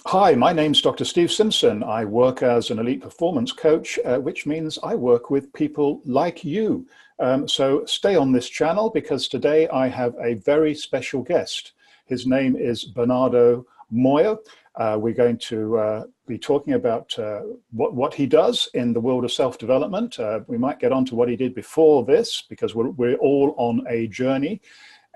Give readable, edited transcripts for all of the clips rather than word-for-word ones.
Hi, my name's Dr. Steve Simpson. I work as an elite performance coach, which means I work with people like you. So stay on this channel because today I have a very special guest. His name is Bernardo Moya. We're going to be talking about what he does in the world of self-development. We might get on to what he did before this because we're all on a journey.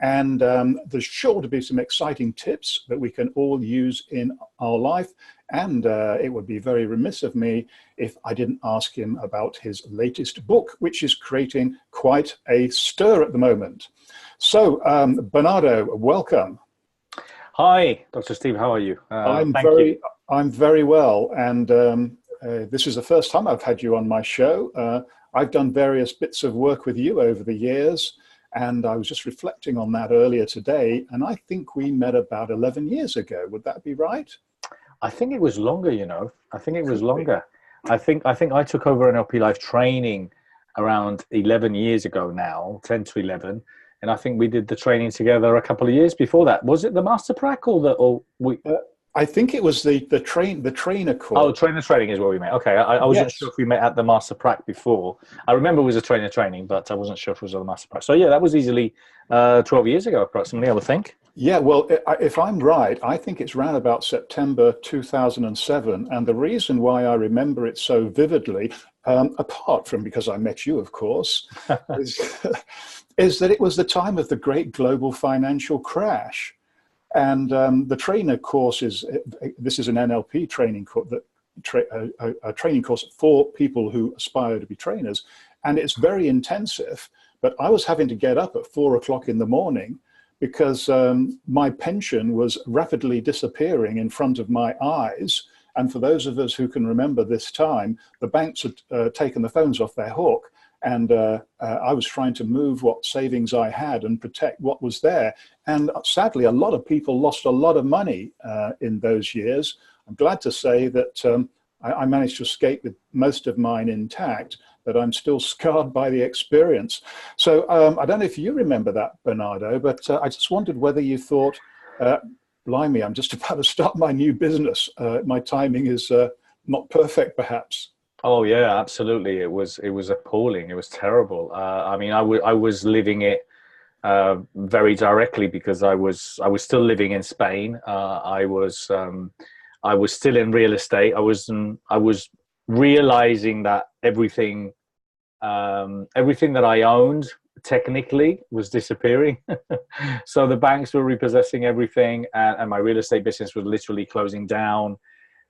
And there's sure to be some exciting tips that we can all use in our life. And it would be very remiss of me if I didn't ask him about his latest book, which is creating quite a stir at the moment. So, Bernardo, welcome. Hi, Dr. Steve. How are you? Thank you. I'm very well. And this is the first time I've had you on my show. I've done various bits of work with you over the years. And I was just reflecting on that earlier today, and I think we met about 11 years ago. Would that be right? I think it was longer, you know. I think it was longer. I think I took over NLP Life training around 11 years ago now, 10 to 11. And I think we did the training together a couple of years before that. Was it the Master Prac or we? I think it was the trainer course. Oh, trainer training is where we met. Okay, I wasn't sure if we met at the Master Prac before. I remember it was a trainer training, but I wasn't sure if it was at the Master Prac. So yeah, that was easily 12 years ago approximately, I would think. Yeah, well, if I'm right, I think it's around about September 2007. And the reason why I remember it so vividly, apart from because I met you, of course, is that it was the time of the great global financial crash. And the trainer course this is an NLP training course, a training course for people who aspire to be trainers. And it's very intensive, but I was having to get up at 4 o'clock in the morning because my pension was rapidly disappearing in front of my eyes. And for those of us who can remember this time, the banks had taken the phones off their hook. And I was trying to move what savings I had and protect what was there. And sadly, a lot of people lost a lot of money in those years. I'm glad to say that I managed to escape with most of mine intact, but I'm still scarred by the experience. So I don't know if you remember that, Bernardo, but I just wondered whether you thought, blimey, I'm just about to start my new business. My timing is not perfect, perhaps. Oh yeah, absolutely. It was appalling. It was terrible. I mean, I was living it very directly because I was still living in Spain. I was still in real estate. I was realizing that everything that I owned technically was disappearing. So the banks were repossessing everything, and my real estate business was literally closing down.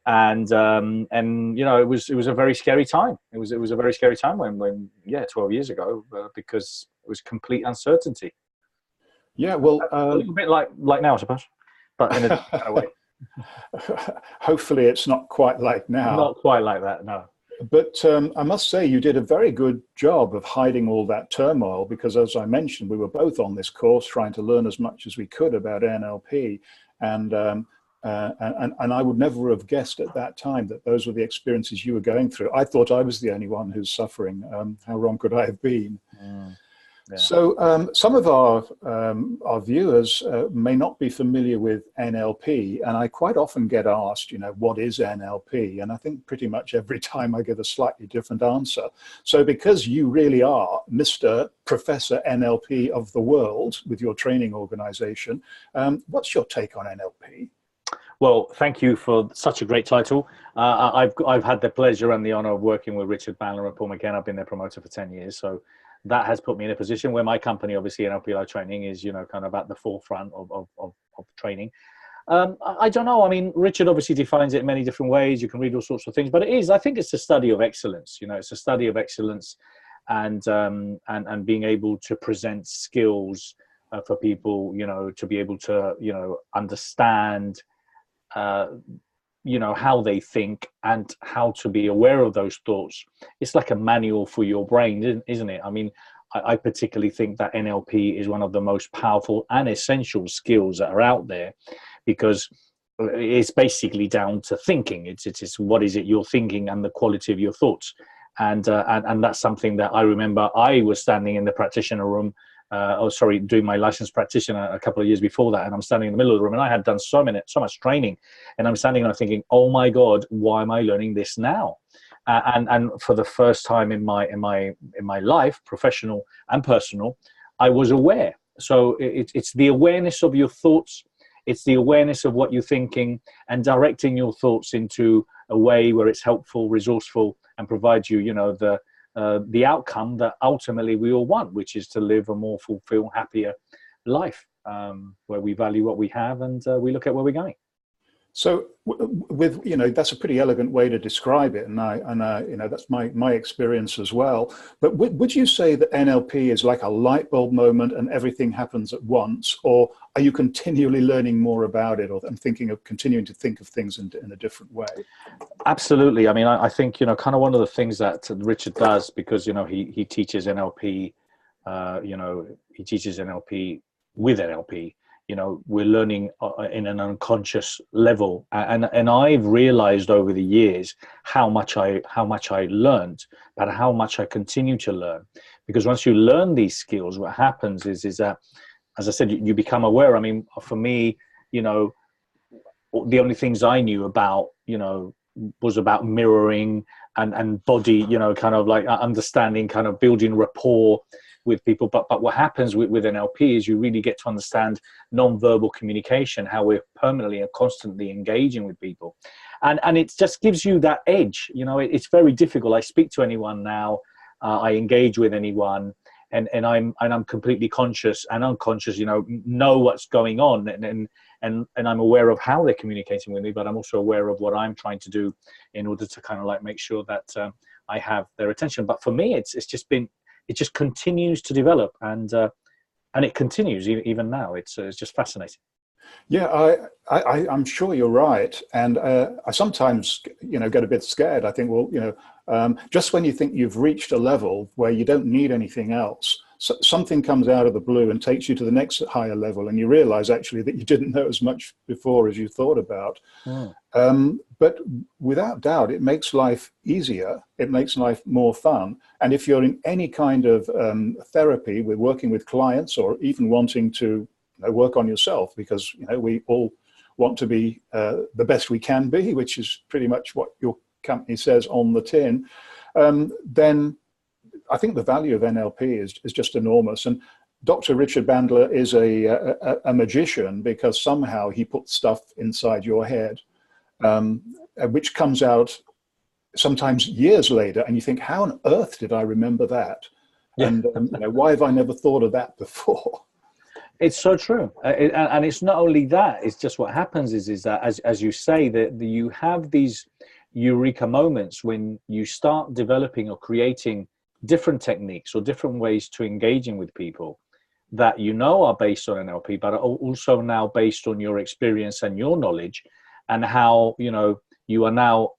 And you know, it was a very scary time. It was a very scary time when 12 years ago, because it was complete uncertainty. Yeah, well, a little bit like now, I suppose, but in a different way. Hopefully it's not quite like now. Not quite like that, no. But I must say you did a very good job of hiding all that turmoil, because as I mentioned, we were both on this course trying to learn as much as we could about NLP. And I would never have guessed at that time that those were the experiences you were going through. I thought I was the only one who's suffering. How wrong could I have been? Yeah. So some of our viewers may not be familiar with NLP, and I quite often get asked, you know, what is NLP? And I think pretty much every time I give a slightly different answer. So because you really are Mr. Professor NLP of the world with your training organization, what's your take on NLP? Well, thank you for such a great title. I've had the pleasure and the honor of working with Richard Bandler and Paul McKenna. I've been their promoter for 10 years. So that has put me in a position where my company, obviously NLP Life Training, is, you know, kind of at the forefront of training. I don't know. I mean, Richard obviously defines it in many different ways. You can read all sorts of things, but I think it's a study of excellence. You know, it's a study of excellence and being able to present skills for people, you know, to be able to, you know, understand you know, how they think and how to be aware of those thoughts. It's like a manual for your brain, isn't it? I mean, I particularly think that NLP is one of the most powerful and essential skills that are out there, because it's basically down to thinking. It's what is it you're thinking and the quality of your thoughts. And that's something that I remember I was standing in the practitioner room doing my licensed practitioner a couple of years before that, and I'm standing in the middle of the room, and I had done so much training, and I'm standing and I'm thinking, oh my God, why am I learning this now? And for the first time in my life, professional and personal, I was aware. So it's the awareness of your thoughts, it's the awareness of what you're thinking, and directing your thoughts into a way where it's helpful, resourceful, and provides you, the outcome that ultimately we all want, which is to live a more fulfilled, happier life, where we value what we have, and we look at where we're going. So with, that's a pretty elegant way to describe it. And that's my experience as well. But would you say that NLP is like a light bulb moment and everything happens at once? Or are you continually learning more about it, and continuing to think of things in a different way? Absolutely. I mean, I think, kind of one of the things that Richard does, because, he teaches NLP, he teaches NLP with NLP. We're learning in an unconscious level, and I've realized over the years how much I learned, but how much I continue to learn. Because once you learn these skills, what happens is that, as I said, you become aware. I mean, for me, the only things I knew about, was about mirroring and body, kind of like understanding, kind of building rapport with people. But what happens with NLP is you really get to understand non-verbal communication, how we're permanently and constantly engaging with people. And it just gives you that edge. It's very difficult. I speak to anyone now, I engage with anyone, and I'm completely conscious and unconscious, know what's going on, and I'm aware of how they're communicating with me, but I'm also aware of what I'm trying to do in order to kind of like make sure that I have their attention. But for me, it just continues to develop, and it continues even now. It's just fascinating. Yeah, I'm sure you're right. And I sometimes, get a bit scared. I think, well, just when you think you've reached a level where you don't need anything else, something comes out of the blue and takes you to the next higher level, and you realize actually that you didn't know as much before as you thought about. But without doubt, it makes life easier. It makes life more fun. And if you're in any kind of therapy, with working with clients, or even wanting to work on yourself, because we all want to be the best we can be, which is pretty much what your company says on the tin, then I think the value of NLP is just enormous. And Dr. Richard Bandler is a magician, because somehow he puts stuff inside your head, which comes out sometimes years later, and you think, how on earth did I remember that? Yeah. And why have I never thought of that before? It's so true. And it's not only that, it's just what happens is that, as you say, that you have these eureka moments when you start developing or creating different techniques or different ways to engaging with people that are based on NLP, but are also now based on your experience and your knowledge, and how you are now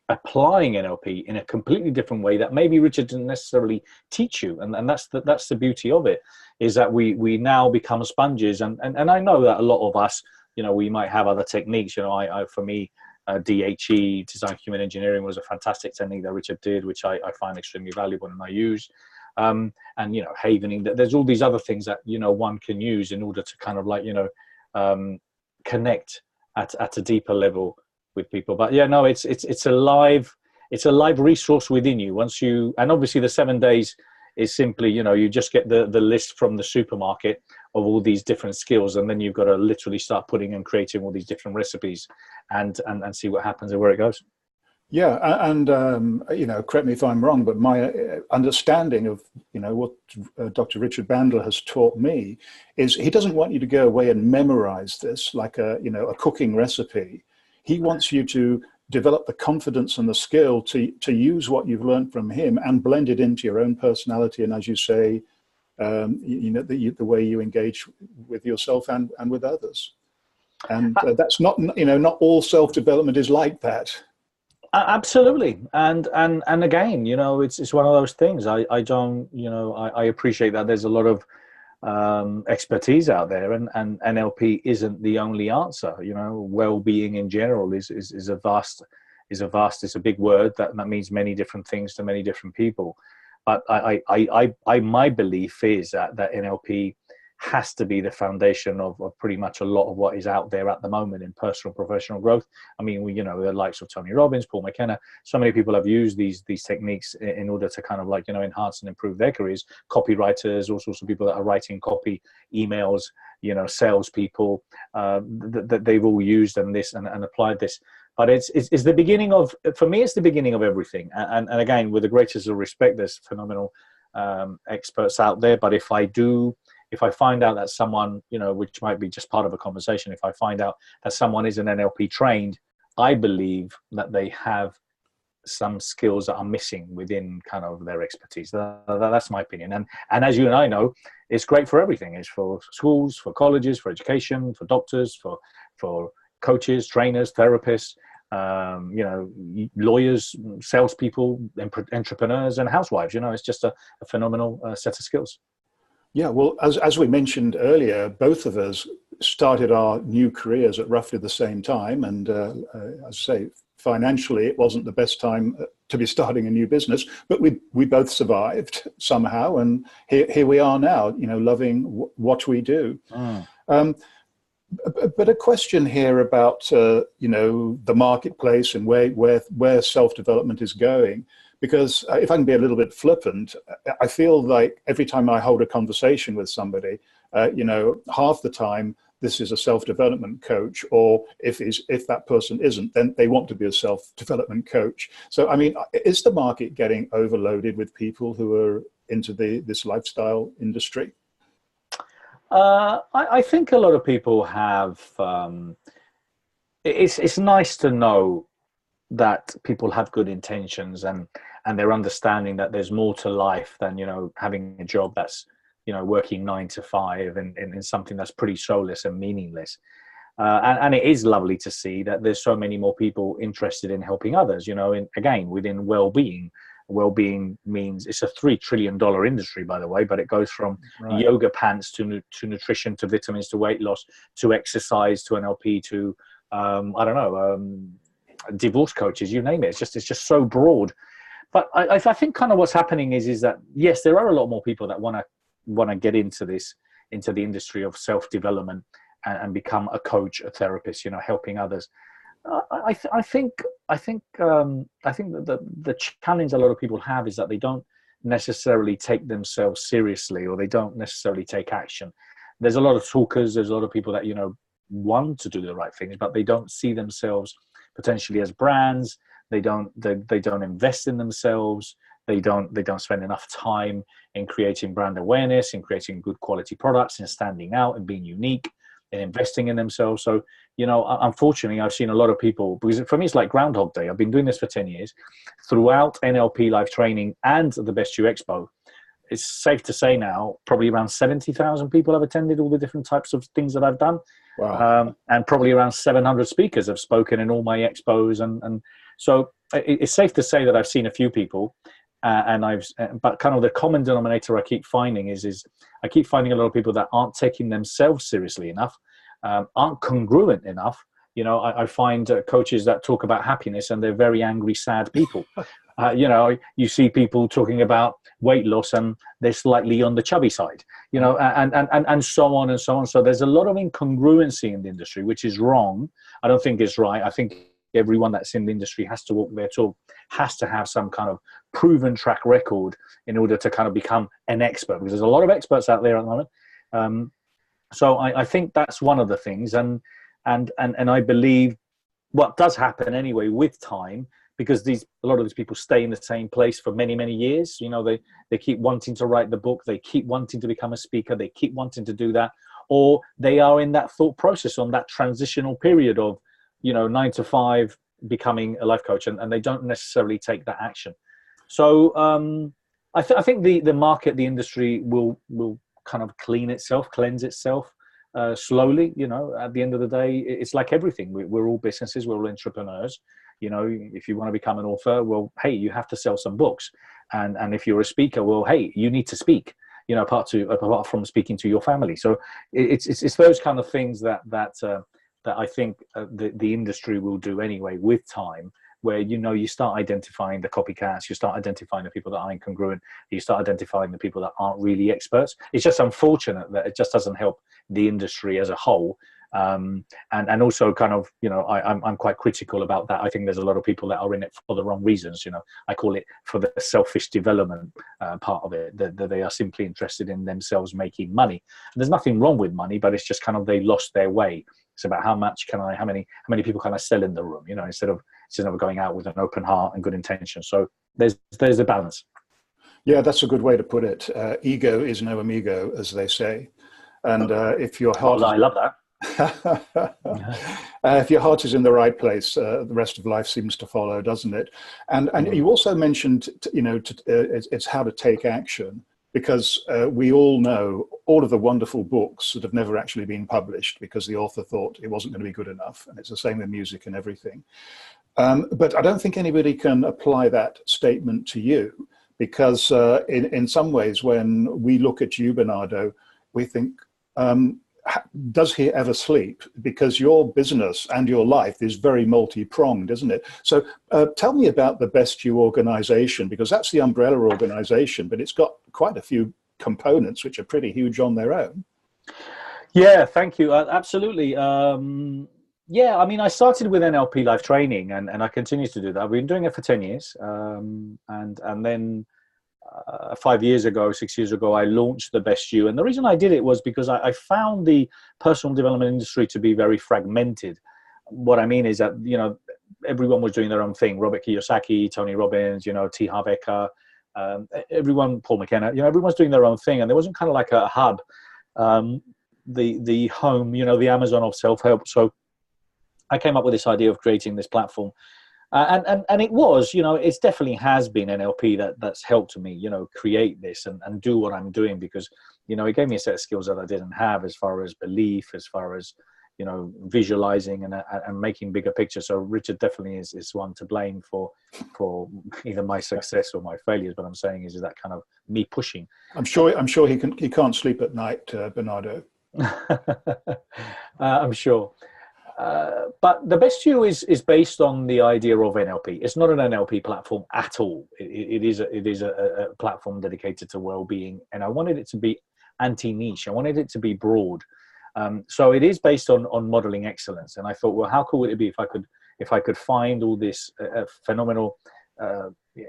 applying NLP in a completely different way that maybe Richard didn't necessarily teach you. And that's the beauty of it, is that we now become sponges. And I know that a lot of us, we might have other techniques. For me, DHE, Design Human Engineering, was a fantastic technique that Richard did, which I find extremely valuable and I use. And havening, there's all these other things that, one can use in order to kind of like, connect at a deeper level with people. But yeah, no, it's a live resource within you. And obviously the 7 days is simply, you just get the list from the supermarket of all these different skills, and then you've got to literally start putting and creating all these different recipes and see what happens and where it goes. Yeah, and correct me if I'm wrong, but my understanding of what Dr. Richard Bandler has taught me is he doesn't want you to go away and memorize this like a cooking recipe. He wants you to develop the confidence and the skill to use what you've learned from him and blend it into your own personality, and, as you say, the way you engage with yourself and with others. And that's not all self-development is like that. Absolutely. And again, it's one of those things. I don't, I appreciate that there's a lot of expertise out there, and NLP isn't the only answer. Well-being in general is a big word that means many different things to many different people. But my belief is that NLP has to be the foundation of pretty much a lot of what is out there at the moment in personal professional growth. I mean, you know, the likes of Tony Robbins, Paul McKenna, so many people have used these techniques in order to kind of like, you know, enhance and improve their careers. Copywriters, all sorts of people that are writing copy, emails, you know, salespeople, that they've all used and applied this. But it's the beginning of, for me, it's the beginning of everything. And again, with the greatest of respect, there's phenomenal experts out there. But if I find out that someone, you know, which might be just part of a conversation, if I find out that someone is an NLP trained, I believe that they have some skills that are missing within kind of their expertise. That's my opinion. And as you and I know, it's great for everything. It's for schools, for colleges, for education, for doctors, for coaches, trainers, therapists, you know, lawyers, salespeople, entrepreneurs, and housewives. You know, it's just a phenomenal set of skills. Yeah, well, as we mentioned earlier, both of us started our new careers at roughly the same time. And as I say, financially, it wasn't the best time to be starting a new business, but we both survived somehow. And here we are now, you know, loving what we do. But a question here about, you know, the marketplace and where self-development is going. Because if I can be a little bit flippant, I feel like every time I hold a conversation with somebody, you know, half the time this is a self-development coach, or if that person isn't, then they want to be a self-development coach. So, I mean, is the market getting overloaded with people who are into this lifestyle industry? I think a lot of people have. It's nice to know that people have good intentions and they're understanding that there's more to life than, you know, having a job that's, you know, working 9 to 5 and in something that's pretty soulless and meaningless. And it is lovely to see that there's so many more people interested in helping others, you know, again, within well-being. Well-being means it's a $3 trillion industry, by the way, but it goes from yoga pants to nutrition, to vitamins, to weight loss, to exercise, to NLP, to, I don't know, divorce coaches, you name it. It's just so broad. But I think kind of what's happening is that, yes, there are a lot more people that want to get into the industry of self-development and become a coach, a therapist, you know, helping others. I think that the challenge a lot of people have is that they don't necessarily take themselves seriously, or they don't necessarily take action. There's a lot of talkers. There's a lot of people that, you know, want to do the right things, but they don't see themselves potentially as brands. They don't invest in themselves. They don't spend enough time in creating brand awareness, in creating good quality products, in standing out and being unique, and investing in themselves. So, you know, unfortunately, I've seen a lot of people, because for me, it's like Groundhog Day. I've been doing this for 10 years. Throughout NLP live training and the Best You Expo, it's safe to say now, probably around 70,000 people have attended all the different types of things that I've done. Wow. And probably around 700 speakers have spoken in all my expos. And so it's safe to say that I've seen a few people. But kind of the common denominator I keep finding is I keep finding a lot of people that aren't taking themselves seriously enough, aren't congruent enough. You know, I find coaches that talk about happiness and they're very angry, sad people. You know, you see people talking about weight loss and they're slightly on the chubby side, you know, and so on and so on. So there's a lot of incongruency in the industry, which is wrong. I don't think it's right. I think everyone that's in the industry has to walk their talk, has to have some kind of proven track record in order to kind of become an expert, because there's a lot of experts out there at the moment. So I think that's one of the things. And I believe what does happen anyway with time, because a lot of these people stay in the same place for many, many years. You know, they keep wanting to write the book. They keep wanting to become a speaker. They keep wanting to do that. Or they are in that thought process on that transitional period of, you know, 9 to 5, becoming a life coach, and they don't necessarily take that action. So I think the market, the industry will kind of cleanse itself slowly. You know, at the end of the day, it's like everything. We're all businesses. We're all entrepreneurs. You know, if you want to become an author, well, hey, you have to sell some books. And if you're a speaker, well, hey, you need to speak, you know, apart from speaking to your family. So it's those kind of things that I think the industry will do anyway with time, where, you know, you start identifying the copycats, you start identifying the people that are incongruent, you start identifying the people that aren't really experts. It's just unfortunate that it just doesn't help the industry as a whole. And also kind of, you know, I'm quite critical about that. I think there's a lot of people that are in it for the wrong reasons. You know, I call it for the selfish development part of it, that they are simply interested in themselves making money. And there's nothing wrong with money, but it's just kind of, they lost their way. It's about how many people can I sell in the room, you know, instead of going out with an open heart and good intention. So there's a balance. Yeah, that's a good way to put it. Ego is no amigo, as they say. And if your heart, I love that. If your heart is in the right place, the rest of life seems to follow, doesn't it? And you also mentioned, you know, it's how to take action, because we all know all of the wonderful books that have never actually been published because the author thought it wasn't going to be good enough. And it's the same with music and everything. But I don't think anybody can apply that statement to you, because in some ways, when we look at you, Bernardo, we think, does he ever sleep? Because your business and your life is very multi-pronged, isn't it? So tell me about the Best You organization, because that's the umbrella organization, but it's got quite a few components which are pretty huge on their own. Yeah, thank you. Absolutely. Yeah, I mean, I started with NLP life training, and I continue to do that. I've been doing it for 10 years. And then 5 years ago, 6 years ago, I launched the Best You. And the reason I did it was because I found the personal development industry to be very fragmented. What I mean is that, you know, everyone was doing their own thing. Robert Kiyosaki, Tony Robbins, you know, T. Harv Eker, everyone, Paul McKenna, you know, everyone's doing their own thing. And there wasn't kind of like a hub, the home, you know, the Amazon of self-help. So I came up with this idea of creating this platform. And it was, you know, it definitely has been NLP that's helped me, you know, create this and do what I'm doing, because, you know, it gave me a set of skills that I didn't have, as far as belief, as far as, you know, visualizing and making bigger pictures. So Richard definitely is one to blame for either my success or my failures. But I'm saying is that kind of me pushing. I'm sure he can't sleep at night, Bernardo. I'm sure. But the Best You is based on the idea of NLP. It's not an NLP platform at all. It is a platform dedicated to well-being, and I wanted it to be anti-niche. I wanted it to be broad. So it is based on modeling excellence. And I thought, well, how cool would it be if I could find all this phenomenal,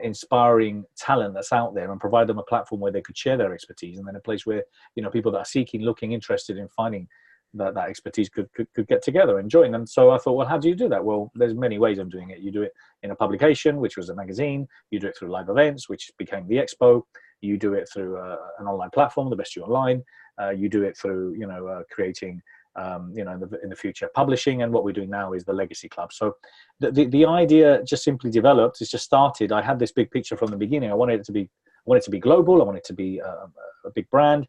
inspiring talent that's out there and provide them a platform where they could share their expertise, and then a place where, you know, people that are seeking, looking, interested in finding that expertise could get together and join. And so I thought, well, how do you do that? Well, there's many ways of doing it. You do it in a publication, which was a magazine. You do it through live events, which became the Expo. You do it through an online platform, the Best You Online. You do it through, you know, creating, you know, in the future, publishing. And what we're doing now is the Legacy Club. So the idea just simply developed. It's just started. I had this big picture from the beginning. I wanted it to be global. I wanted it to be a big brand.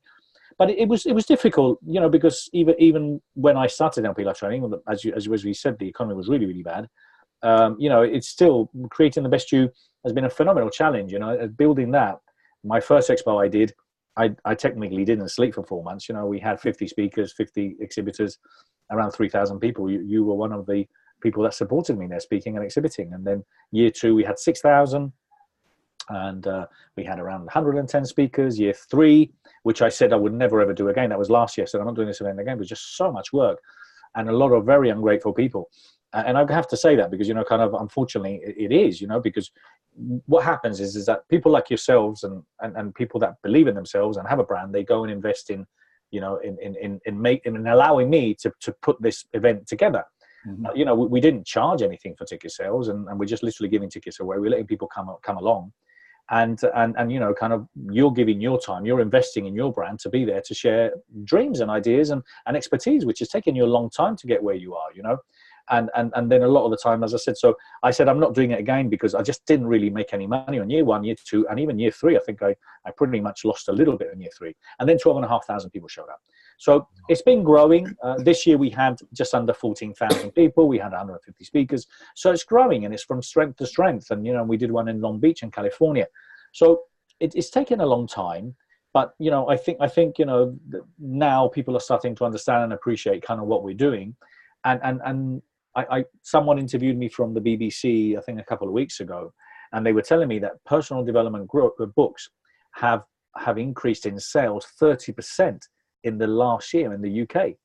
But it was difficult, you know, because even when I started NLP life training, as we said, the economy was really, really bad. You know, it's still, creating the Best You has been a phenomenal challenge. You know, building that. My first expo I technically didn't sleep for 4 months. You know, we had 50 speakers, 50 exhibitors, around 3,000 people. You were one of the people that supported me there, speaking and exhibiting. And then year 2, we had 6,000. And we had around 110 speakers. Year 3, which I said I would never ever do again. That was last year. I said I'm not doing this event again. It was just so much work and a lot of very ungrateful people. And I have to say that because, you know, kind of unfortunately it is, you know, because what happens is that people like yourselves and people that believe in themselves and have a brand, they go and invest in, you know, in allowing me to put this event together. Mm-hmm. You know, we didn't charge anything for ticket sales, and we're just literally giving tickets away. We're letting people come along. And you know, kind of, you're giving your time, you're investing in your brand to be there to share dreams and ideas and expertise, which has taken you a long time to get where you are, you know. And then a lot of the time, as I said, so I said I'm not doing it again because I just didn't really make any money on year 1, year 2, and even year 3. I think I pretty much lost a little bit in year 3. And then 12,500 people showed up. So it's been growing. This year we had just under 14,000 people. We had 150 speakers. So it's growing, and it's from strength to strength. And, you know, we did one in Long Beach in California. So it's taken a long time. But, you know, I think, you know, now people are starting to understand and appreciate kind of what we're doing. And someone interviewed me from the BBC, I think a couple of weeks ago, and they were telling me that personal development books have increased in sales 30% in the last year in the UK.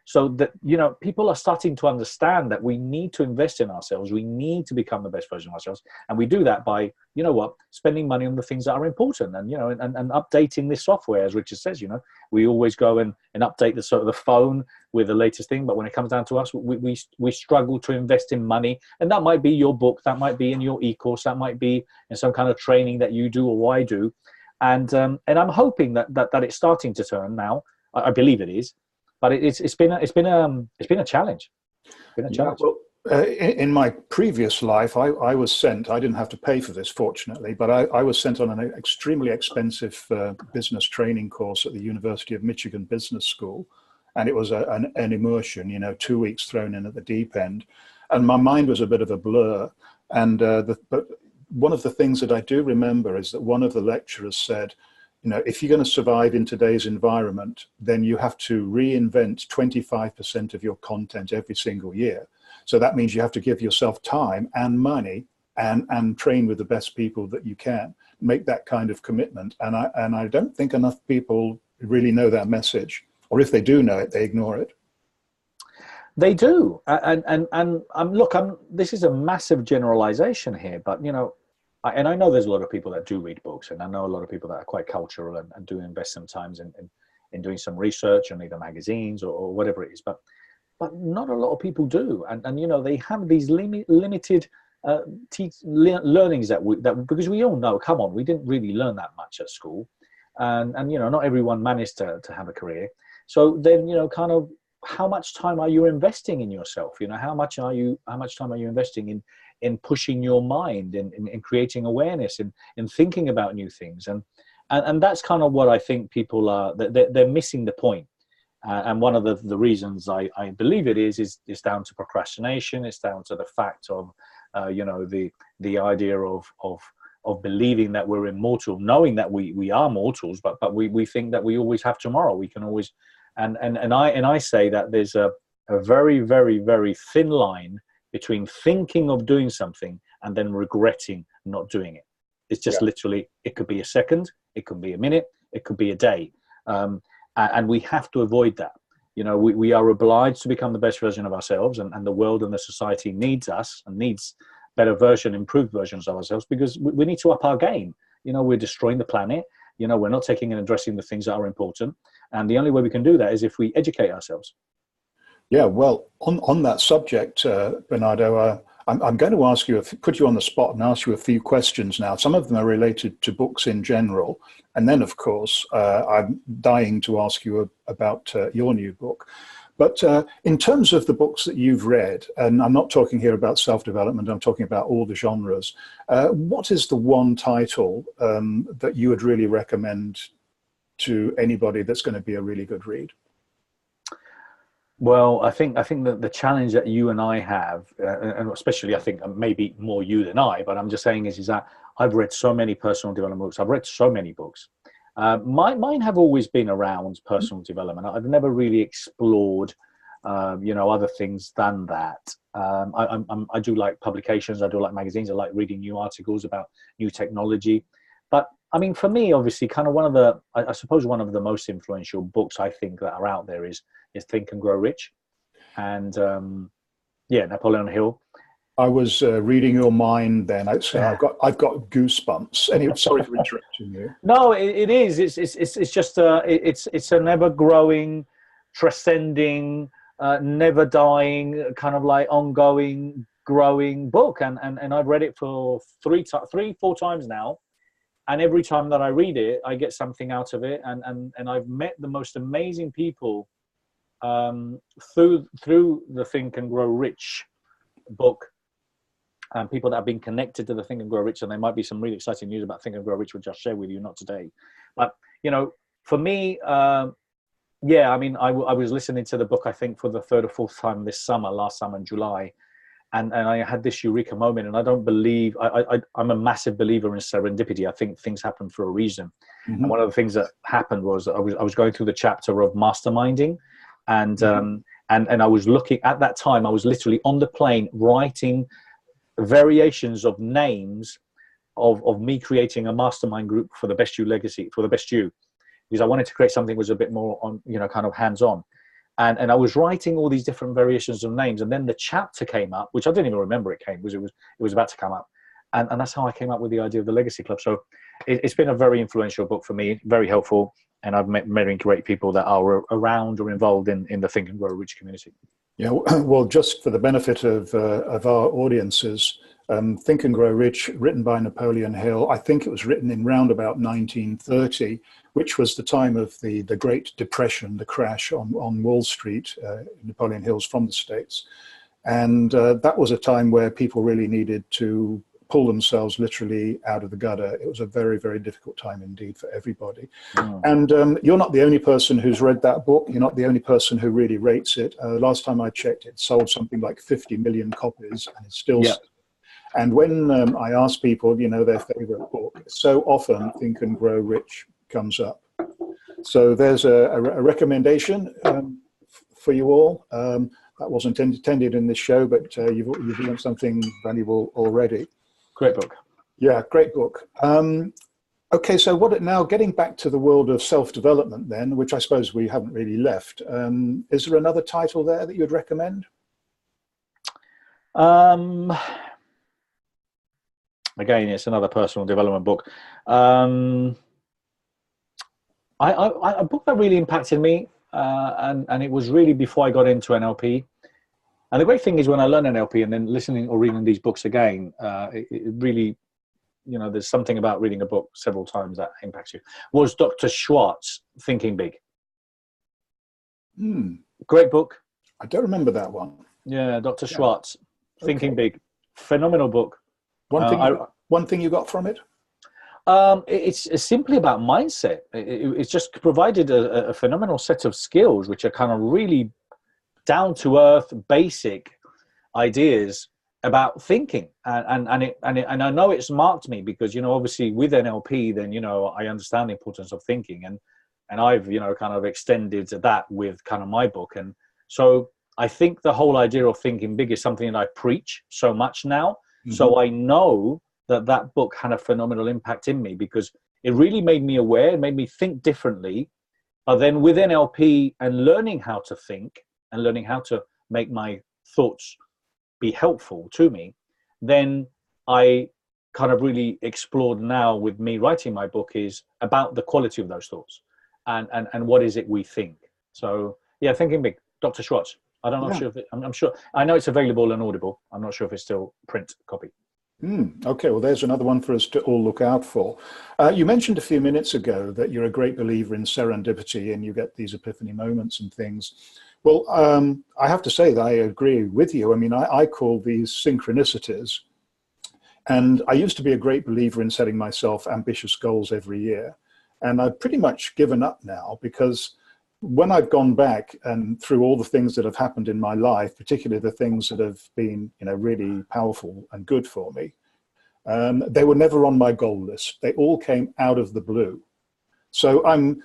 So that, you know, people are starting to understand that we need to invest in ourselves. We need to become the best version of ourselves. And we do that by, you know what, spending money on the things that are important, and, you know, and updating this software, as Richard says. You know, we always go and update the phone with the latest thing. But when it comes down to us, we struggle to invest in money. And that might be your book, that might be in your e-course, that might be in some kind of training that you do or I do. And I'm hoping that it's starting to turn now. I believe it is. But it's been a challenge. Yeah, well, in my previous life, I was sent. I didn't have to pay for this, fortunately, but I was sent on an extremely expensive business training course at the University of Michigan Business School, and it was an immersion. You know, 2 weeks thrown in at the deep end, and my mind was a bit of a blur. And but one of the things that I do remember is that one of the lecturers said, you know, if you're going to survive in today's environment, then you have to reinvent 25% of your content every single year. So that means you have to give yourself time and money and train with the best people that you can. Make that kind of commitment. And I don't think enough people really know that message. Or if they do know it, they ignore it. They do. This is a massive generalization here, but, you know, and I know there's a lot of people that do read books, and I know a lot of people that are quite cultural and do invest sometimes in doing some research on either magazines or whatever it is, but not a lot of people do. And you know, they have these limited learnings that because we all know, come on, we didn't really learn that much at school, and you know, not everyone managed to have a career. So then, you know, kind of, how much time are you investing in yourself? You know, how much time are you investing in pushing your mind, in creating awareness, in thinking about new things, and that's kind of what I think people are. They're missing the point. And one of the reasons I believe it is down to procrastination. It's down to the fact of you know, the idea of believing that we're immortal, knowing that we are mortals, but we think that we always have tomorrow. We can always, and I say that there's a very, very, very thin line between thinking of doing something and then regretting not doing it. It's just literally, it could be a second, it could be a minute, it could be a day. And we have to avoid that. You know, we are obliged to become the best version of ourselves, and the world and the society needs us and needs better version, improved versions of ourselves, because we need to up our game. You know, we're destroying the planet. You know, we're not taking and addressing the things that are important. And the only way we can do that is if we educate ourselves. Yeah, well, on that subject, Bernardo, I'm going to put you on the spot and ask you a few questions now. Some of them are related to books in general. And then, of course, I'm dying to ask you about your new book. But in terms of the books that you've read, and I'm not talking here about self-development, I'm talking about all the genres, what is the one title that you would really recommend to anybody that's going to be a really good read? Well, I think that the challenge that you and I have, and especially I think maybe more you than I, but I'm just saying is that I've read so many personal development books. I've read so many books. Mine have always been around personal development. I've never really explored, you know, other things than that. I do like publications. I do like magazines. I like reading new articles about new technology. But I mean, for me, obviously, kind of I suppose one of the most influential books I think that are out there is Think and Grow Rich, and Napoleon Hill. I was reading your mind then. I've got goosebumps. Anyway, sorry for interrupting you. No, it is. It's just it's an ever growing, transcending, never dying, kind of like ongoing, growing book, and I've read it for 4 times now. And every time that I read it, I get something out of it. And I've met the most amazing people through the Think and Grow Rich book, and people that have been connected to the Think and Grow Rich. And there might be some really exciting news about Think and Grow Rich, which I'll share with you, not today. But, you know, for me, I mean, I was listening to the book, I think, for the 3rd or 4th time last summer in July. And I had this eureka moment, and I don't believe, I'm a massive believer in serendipity. I think things happen for a reason. Mm-hmm. And one of the things that happened was I was going through the chapter of masterminding, and And I was looking at that time, I was literally on the plane writing variations of names of me creating a mastermind group for the Best You legacy, for the Best You, because I wanted to create something that was a bit more on, kind of hands-on. And I was writing all these different variations of names. And then the chapter came up, which I didn't even remember it was about to come up. And that's how I came up with the idea of the Legacy Club. So it's been a very influential book for me, very helpful. And I've met many great people that are around or involved in the Think and Grow Rich community. Yeah, well, just for the benefit of our audiences, Think and Grow Rich, written by Napoleon Hill. I think it was written in round about 1930, which was the time of the Great Depression, the crash on Wall Street. Napoleon Hill's from the States. And that was a time where people really needed to pull themselves literally out of the gutter. It was a very, very difficult time indeed for everybody. Oh. And you're not the only person who's read that book. You're not the only person who really rates it. Last time I checked, it sold something like 50 million copies, and it's still... Yeah. And when I ask people, their favorite book, so often Think and Grow Rich comes up. So there's a recommendation for you all. That wasn't intended in this show, but you've learned something valuable already. Great book. Yeah, great book. Okay, so now getting back to the world of self-development then, which I suppose we haven't really left, is there another title there that you'd recommend? Again, it's another personal development book. A book that really impacted me, and it was really before I got into NLP. And the great thing is when I learn NLP and then listening or reading these books again, it really, there's something about reading a book several times that impacts you, was Dr. Schwartz, Thinking Big. Great book. I don't remember that one. Yeah, Dr. Schwartz, Thinking Big. Phenomenal book. One thing you got from it? It's simply about mindset. It's just provided a phenomenal set of skills, which are kind of really down to earth, basic ideas about thinking. And I know it's marked me because, obviously with NLP, then, I understand the importance of thinking, and I've, kind of extended that with kind of my book. And so I think the whole idea of thinking big is something that I preach so much now. Mm-hmm. So I know that book had a phenomenal impact in me because it really made me aware, it made me think differently. But then with NLP and learning how to think and learning how to make my thoughts be helpful to me, then I kind of really explored now with me writing my book is about the quality of those thoughts and what is it we think. So yeah, Thinking Big, Dr. Schwartz. I don't know sure if I'm sure. I know it's available on Audible. I'm not sure if it's still print copy. Okay, well, there's another one for us to all look out for. You mentioned a few minutes ago that you're a great believer in serendipity and you get these epiphany moments and things. Well, I have to say that I agree with you. I mean, I call these synchronicities. And I used to be a great believer in setting myself ambitious goals every year. And I've pretty much given up now because when I've gone back and through all the things that have happened in my life, particularly the things that have been, really powerful and good for me, they were never on my goal list. They all came out of the blue. So I'm,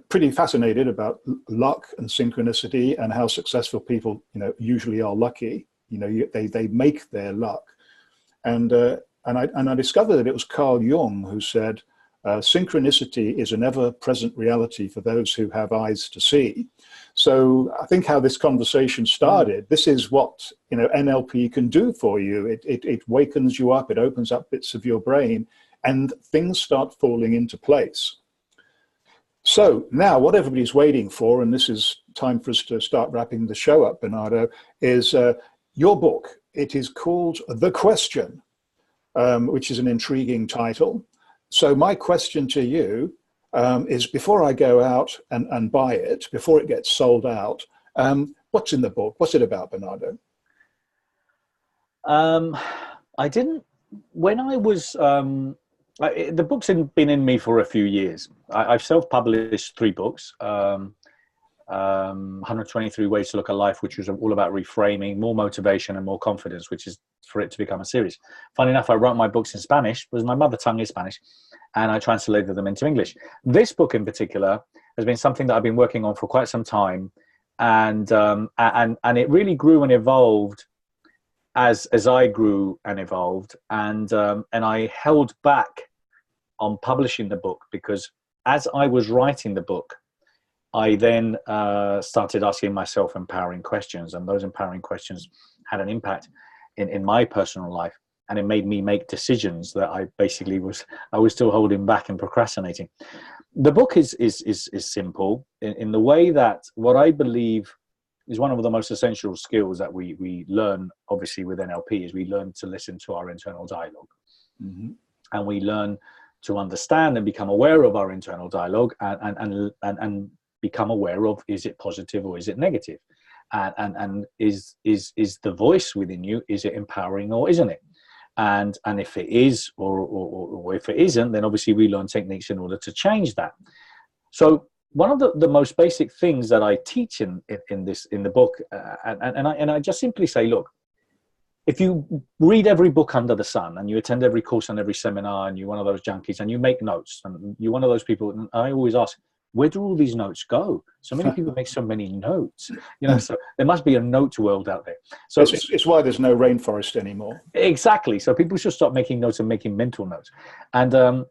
pretty fascinated about luck and synchronicity and how successful people, usually are lucky. They make their luck. And I discovered that it was Carl Jung who said, synchronicity is an ever-present reality for those who have eyes to see. So I think how this conversation started, this is what NLP can do for you. It wakens you up, it opens up bits of your brain, and things start falling into place. So now what everybody's waiting for, and this is time for us to start wrapping the show up, Bernardo, is your book. It is called The Question, which is an intriguing title. So my question to you is, before I go out and buy it, before it gets sold out, what's in the book? What's it about, Bernardo? When I was, the book's been in me for a few years. I've self-published 3 books, 123 Ways to Look at Life, which was all about reframing, more motivation and more confidence, which is for it to become a series. Funny enough, I wrote my books in Spanish because my mother tongue is Spanish, and I translated them into English. This book in particular has been something that I've been working on for quite some time, and it really grew and evolved as I grew and evolved, and I held back on publishing the book, because as I was writing the book, I then started asking myself empowering questions, and those empowering questions had an impact in my personal life, and it made me make decisions that I basically was still holding back and procrastinating. The book is simple in the way that what I believe is one of the most essential skills that we learn, obviously, with NLP, is we learn to listen to our internal dialogue. Mm-hmm. And we learn to understand and become aware of our internal dialogue, and become aware of, is it positive or is it negative? And is the voice within you, is it empowering or isn't it? And if it is, or if it isn't, then obviously we learn techniques in order to change that. So one of the most basic things that I teach in the book, and I just simply say, look, if you read every book under the sun, and you attend every course and every seminar, and you're one of those junkies, and you make notes, and you're one of those people, and I always ask, where do all these notes go? So many people make so many notes, so there must be a note world out there. So it's why there's no rainforest anymore. Exactly. So people should stop making notes and making mental notes. And the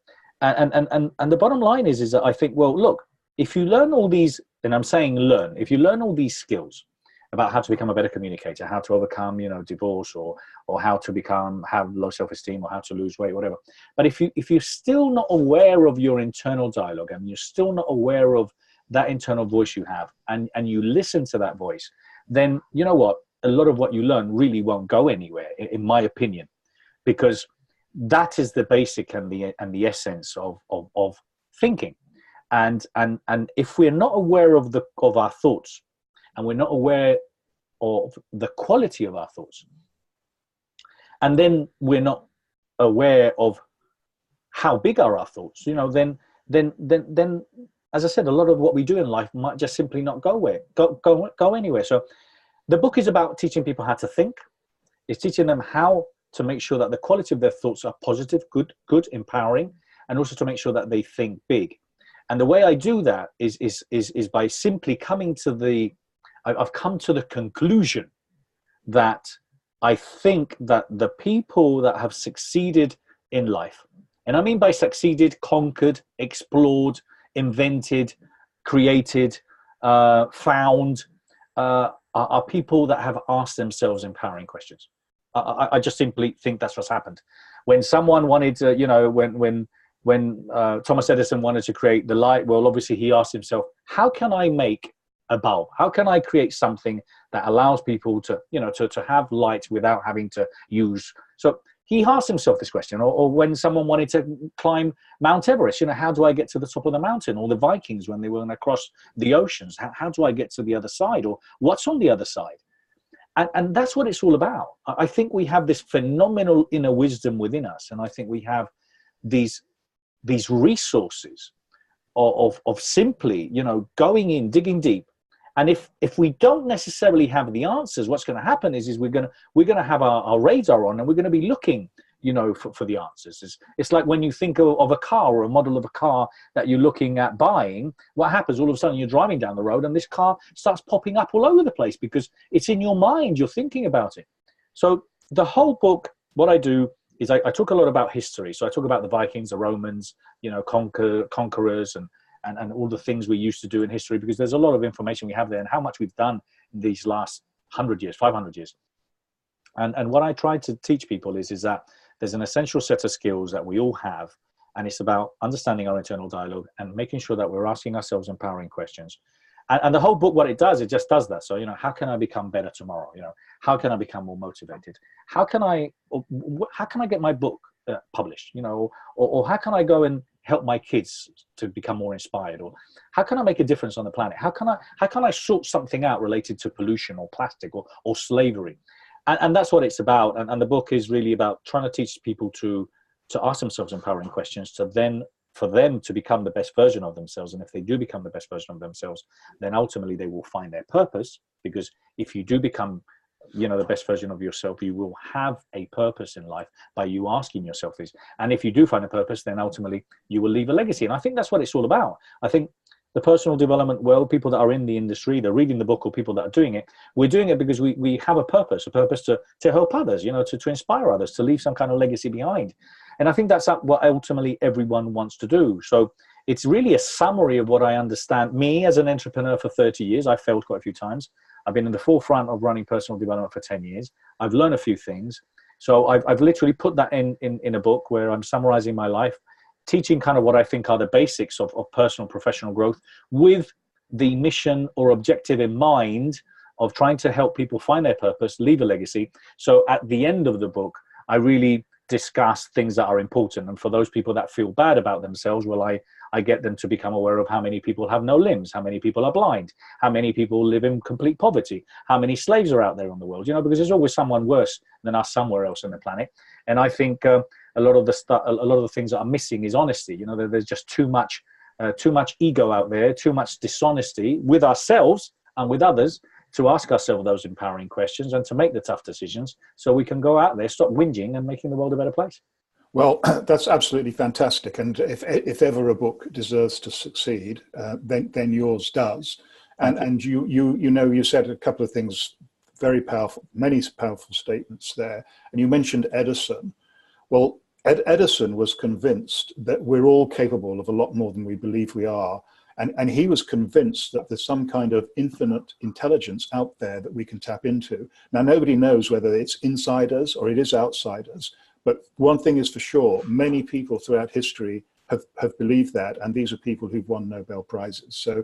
bottom line is that I think, well, look, if you learn all these, and I'm saying learn, if you learn all these skills about how to become a better communicator, how to overcome, divorce, or how to have low self-esteem, or how to lose weight, whatever. But if you're still not aware of your internal dialogue, and you're still not aware of that internal voice you have, and you listen to that voice, then you know what? A lot of what you learn really won't go anywhere, in my opinion, because that is the basic and the essence of thinking. And if we're not aware of our thoughts, and we're not aware of the quality of our thoughts, and then we're not aware of how big are our thoughts, then as I said, a lot of what we do in life might just simply not go anywhere. So the book is about teaching people how to think. It's teaching them how to make sure that the quality of their thoughts are positive, good, empowering, and also to make sure that they think big. And the way I do that is by simply I've come to the conclusion that I think that the people that have succeeded in life, and I mean by succeeded, conquered, explored, invented, created, found, are people that have asked themselves empowering questions. I just simply think that's what's happened. When someone wanted to, when Thomas Edison wanted to create the light, well, obviously he asked himself, how can I make a bulb? How can I create something that allows people to, to have light without having to use? So he asked himself this question. Or when someone wanted to climb Mount Everest, how do I get to the top of the mountain? Or the Vikings, when they were going to cross the oceans, how do I get to the other side? Or what's on the other side? And that's what it's all about. I think we have this phenomenal inner wisdom within us. And I think we have these resources of simply, going in, digging deep. And if we don't necessarily have the answers, what's going to happen is we're going to have our radar on, and we're going to be looking, for the answers. It's like when you think of a car, or a model of a car that you're looking at buying, what happens? All of a sudden you're driving down the road and this car starts popping up all over the place because it's in your mind, you're thinking about it. So the whole book, what I do is I talk a lot about history. So I talk about the Vikings, the Romans, conquerors, and all the things we used to do in history, because there's a lot of information we have there, and how much we've done in these last 100 years, 500 years. And what I try to teach people is that there's an essential set of skills that we all have, and it's about understanding our internal dialogue and making sure that we're asking ourselves empowering questions. And the whole book, what it does, it just does that. So, how can I become better tomorrow? How can I become more motivated? How can I get my book published? Or how can I go and help my kids to become more inspired? Or how can I make a difference on the planet? How can I sort something out related to pollution or plastic or slavery? And that's what it's about. And the book is really about trying to teach people to ask themselves empowering questions, to then for them to become the best version of themselves. And if they do become the best version of themselves, then ultimately they will find their purpose. Because if you do become, the best version of yourself, you will have a purpose in life by you asking yourself this. And if you do find a purpose, then ultimately you will leave a legacy. And I think that's what it's all about. I think the personal development world, people that are in the industry, they're reading the book, or people that are doing it, we're doing it because we have a purpose to help others, you know, to inspire others, to leave some kind of legacy behind. And I think that's what ultimately everyone wants to do. So it's really a summary of what I understand. Me as an entrepreneur for 30 years, I failed quite a few times. I've been in the forefront of running personal development for 10 years. I've learned a few things. So I've literally put that in a book where I'm summarizing my life, teaching kind of what I think are the basics of personal professional growth, with the mission or objective in mind of trying to help people find their purpose, leave a legacy. So at the end of the book, I really discuss things that are important. And for those people that feel bad about themselves, well, I get them to become aware of how many people have no limbs, how many people are blind, how many people live in complete poverty, how many slaves are out there in the world, you know, because there's always someone worse than us somewhere else on the planet. And I think a lot of the things that are missing is honesty. You know, there's just too much ego out there, too much dishonesty with ourselves and with others, to ask ourselves those empowering questions and to make the tough decisions so we can go out there, stop whinging, and making the world a better place. Well, that's absolutely fantastic. And if ever a book deserves to succeed, then yours does. And you said a couple of things, very powerful, many powerful statements there. And you mentioned Edison. Well, Edison was convinced that we're all capable of a lot more than we believe we are. And he was convinced that there's some kind of infinite intelligence out there that we can tap into. Now, nobody knows whether it's inside us or it is outside us. But one thing is for sure, many people throughout history have believed that. And these are people who've won Nobel Prizes. So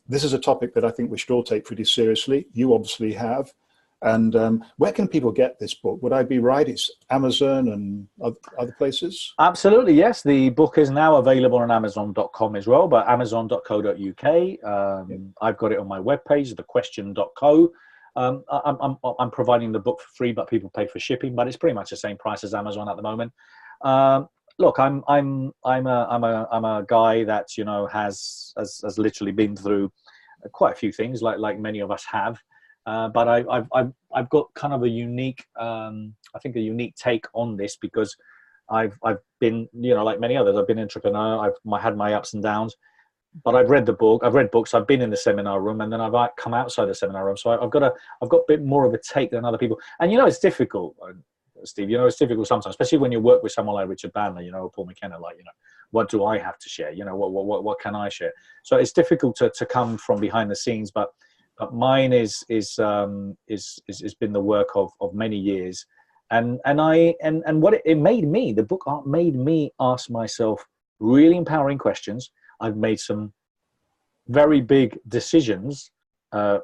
this is a topic that I think we should all take pretty seriously. You obviously have. And where can people get this book? Would I be right? It's Amazon and other places? Absolutely, yes. The book is now available on Amazon.com as well, but Amazon.co.uk. I've got it on my webpage, thequestion.co. I'm providing the book for free, but people pay for shipping. But it's pretty much the same price as Amazon at the moment. Look, I'm a guy that, you know, has literally been through quite a few things, like many of us have. But I've got kind of a unique, I think a unique take on this, because I've been, you know, like many others, I've been an entrepreneur. I've had my ups and downs, but I've read the book. I've read books. I've been in the seminar room, and then I've come outside the seminar room. So I've got a bit more of a take than other people. And you know, it's difficult, Steve. You know, it's difficult sometimes, especially when you work with someone like Richard Bandler, you know, or Paul McKenna. Like, you know, what do I have to share? You know, what can I share? So it's difficult to come from behind the scenes, but mine is been the work of many years, and what it made me, the book made me ask myself really empowering questions. I've made some very big decisions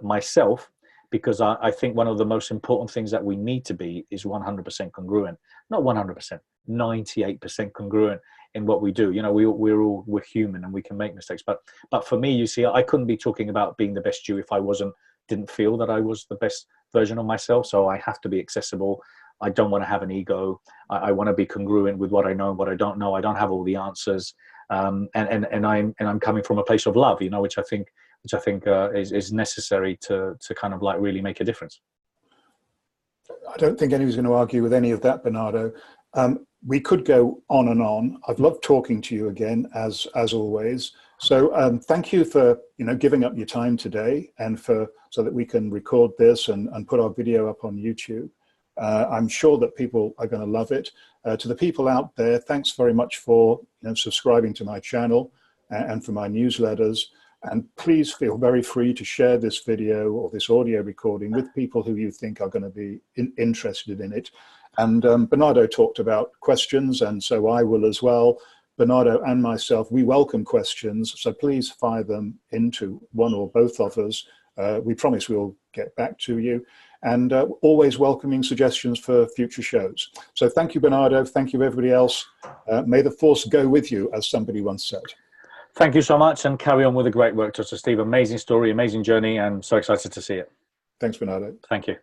myself, because I think one of the most important things that we need to be is 100% congruent. Not 100%, 98% congruent in what we do. You know, we're human and we can make mistakes. But for me, you see, I couldn't be talking about being the best you if I didn't feel that I was the best version of myself. So I have to be accessible. I don't want to have an ego. I want to be congruent with what I know and what I don't know. I don't have all the answers. And I'm coming from a place of love, you know, which I think is necessary to kind of like really make a difference. I don't think anyone's going to argue with any of that, Bernardo. We could go on and on. I've loved talking to you again, as always. So thank you for, you know, giving up your time today, and so that we can record this and put our video up on YouTube. I'm sure that people are going to love it. To the people out there, thanks very much for, you know, subscribing to my channel and for my newsletters. And please feel very free to share this video or this audio recording with people who you think are going to be interested in it. And Bernardo talked about questions, and so I will as well. Bernardo and myself, we welcome questions, so please fire them into one or both of us. We promise we'll get back to you, and always welcoming suggestions for future shows. So thank you, Bernardo. Thank you, everybody else. May the force go with you, as somebody once said. Thank you so much, and carry on with the great work, Dr. Steve. Amazing story, amazing journey, and so excited to see it. Thanks, Bernardo. Thank you.